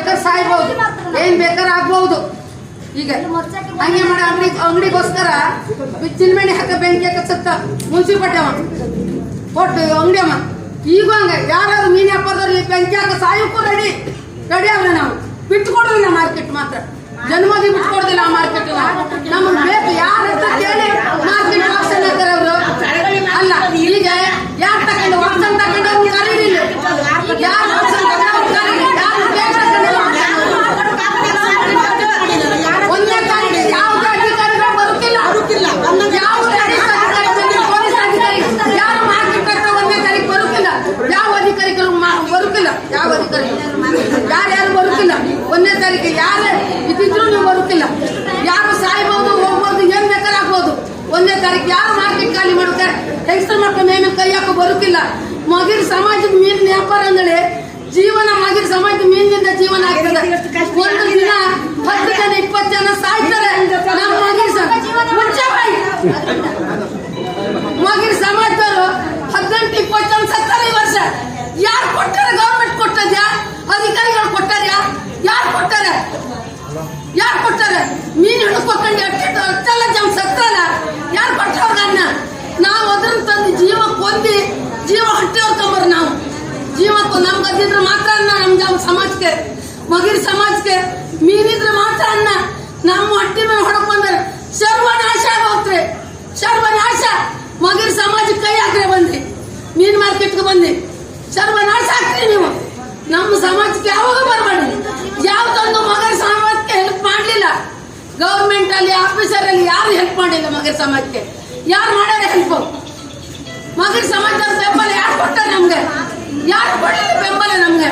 ಬೇಕಾದ್ರೆ ಸಾಯ್ಬಹುದು, ಏನ್ ಬೇಕಾದ್ರೆ ಆಗ್ಬಹುದು. ಈಗ ಹಂಗೆ ಮಾಡಿ ಅಂಗಡಿಗೋಸ್ಕರ ಚಿಲ್ಮೆಣಿ ಹಾಕ ಬೆಂಕಿ ಹಾಕ ಸತ್ತ ಮುನ್ಸಿಪಾಲ್ಟಿ ಅವ ಕೊಟ್ಟು ಅಂಗಡಿ ಅವ. ಈಗ ಹಂಗ ಯಾರಾದ್ರು ಮೀನು ವ್ಯಾಪಾರದವ್ರು ಬೆಂಕಿ ಹಾಕ ಸಾಯಕ್ಕೂ ರೆಡಿ ಅವ್ರೆ. ನಾವು ಬಿಟ್ಕೊಡೋದಿಲ್ಲ ಮಾರ್ಕೆಟ್ ಮಾತ್ರ, ಜನ್ಮದಿ ಬಿಟ್ಕೊಡೋದಿಲ್ಲ ಆ ಮಾರ್ಕೆಟ್. ನಮ್ಗೆ ಬೇಕು ಯಾರ ಕೇಳಿ ಮಾರ್ಕೆಟ್ ವಾಸನೆ ಹಾಕ್ತಾರೆ ಅವರು. ಅಲ್ಲ ಈಗ ಯಾರು ತಗೊಂಡು ವಾಸನೆ ತಗೊಂಡು ಅವ್ರು ಕರೀಲಿಲ್ಲ, ಯಾರು ವಾಸನೆ ತಗೊಂಡು ಒಂದೇ ತಾರೀಕು ಯಾವುದೇ ಅಧಿಕಾರಿಗಳು ಬರುತ್ತಿಲ್ಲ. ಯಾವುದೇ ಪೊಲೀಸ್ ಅಧಿಕಾರಿ ಯಾರು ಮಾರ್ಕೆಟ್ ಹತ್ರ ಒಂದೇ ತಾರೀಕು ಬರುತ್ತಿಲ್ಲ. ಯಾವ ಅಧಿಕಾರಿಗಳು ಬರುತ್ತಿಲ್ಲ, ಯಾವ ಅಧಿಕಾರಿ ಯಾರ್ಯಾರು ಬರುತ್ತಿಲ್ಲ. ಒಂದೇ ತಾರೀಕು ಯಾರೇ ಇದ್ದಿದ್ರು ನೀವು ಬರುತ್ತಿಲ್ಲ. ಯಾರು ಸಾಯ್ಬಹುದು, ಹೋಗ್ಬೋದು, ಏನ್ ಬೇಕಾದ್ರೆ ಆಗ್ಬೋದು. ಒಂದೇ ತಾರೀಕು ಯಾರು ಮಾರ್ಕೆಟ್ ಖಾಲಿ ಮಾಡುತ್ತಾರೆ. ಹೆಂಗಸರು ಮಕ್ಕಳು ಮೇಲೆ ಕೈ ಹಾಕೋ ಬರುತ್ತಿಲ್ಲ. ಮಗಿನ ಸಮಾಜದ ಮೀನಿನ ವ್ಯಾಪಾರ ಅಂದ್ರೆ ಜೀವನ, ಮಗಿನ ಸಮಾಜದ ಮೀನಿನಿಂದ ಜೀವನ ಆಗ್ತದೆ. ಒಂದು ದಿನ 10 ಜನ 20 ಜನ ಸಾಯ್ತಾರೆ. ನಮ್ಮ ಮಗಿನ ಸಮಾಜದವರು 18-20 ಜನ ಸತ್ತಾರೆ ಈ ವರ್ಷ. ಯಾರು ಕೊಟ್ಟಾರೆ? ಗೌರ್ಮೆಂಟ್ ಕೊಟ್ಟದ್ಯಾ? ಅಧಿಕಾರಿಗಳು ಕೊಟ್ಟಾರ್ಯಾ? ಯಾರು ಕೊಟ್ಟಾರೆ? ಯಾರು ಕೊಟ್ಟಾರೆ? ಮೀನು ಹಿಡ್ಕೊಂಡು ಅಷ್ಟೆಲ್ಲ ಜನ ಸತ್ತಲ್ಲ. ಯಾರು ಕೊಟ್ಟವ್ರನ್ನ? ನಾವು ಅದ್ರನ್ನ ತಂದು ಜೀವ ಕೊಂದಿ ಜೀವ ಹೊಟ್ಟೆ ಹೊರ್ಕೊಂಬರ್. ನಾವು ಜೀವ ನಮ್ಗೆ ಅದಿದ್ರೆ ಮಾತ್ರ ಅನ್ನ ನಮ್ಮ ಸಮಾಜಕ್ಕೆ, ಮಗಿನ ಸಮಾಜಕ್ಕೆ ಮೀನಿದ್ರೆ ಮಾತ್ರ ಅನ್ನ. ನಮ್ಮ ಹೊಟ್ಟೆ ಮೇಲೆ ಹೊಡಕ್ ಬಂದ್ರೆ ಸರ್ವನಾಶ ಆಗೋಗ್ತಾರೆ, ಸರ್ವನಾಶ. ಮಗಿನ ಸಮಾಜಕ್ಕೆ ಕೈ ಹಾಕ್ರೆ ಬಂದ್ರಿ, ಮೀನ್ ಮಾರ್ಕೆಟ್ಗೆ ಬಂದ್ರಿ, ಸರ್ವನಾಶ ಆಗ್ತೀರಿ ನೀವು. ನಮ್ಮ ಸಮಾಜಕ್ಕೆ ಯಾವಾಗ ಬರಬೇಡಿ. ಯಾವ್ದೊಂದು ಮಗರ ಸಮಾಜಕ್ಕೆ ಹೆಲ್ಪ್ ಮಾಡಲಿಲ್ಲ. ಗೌರ್ಮೆಂಟ್ ಅಲ್ಲಿ ಆಫೀಸರ್ ಅಲ್ಲಿ ಯಾರು ಹೆಲ್ಪ್ ಮಾಡಿಲ್ಲ ಮಗರ ಸಮಾಜಕ್ಕೆ. ಯಾರು ಮಾಡ್ಯಾರ ಹೆಲ್ಪ್? ಮಗರ ಸಮಾಜದ ಬೆಂಬಲ ಯಾರು ಕೊಟ್ಟಾರೆ ನಮ್ಗೆ? ಯಾರು ಕೊಡಲಿಲ್ಲ ಬೆಂಬಲ ನಮ್ಗೆ?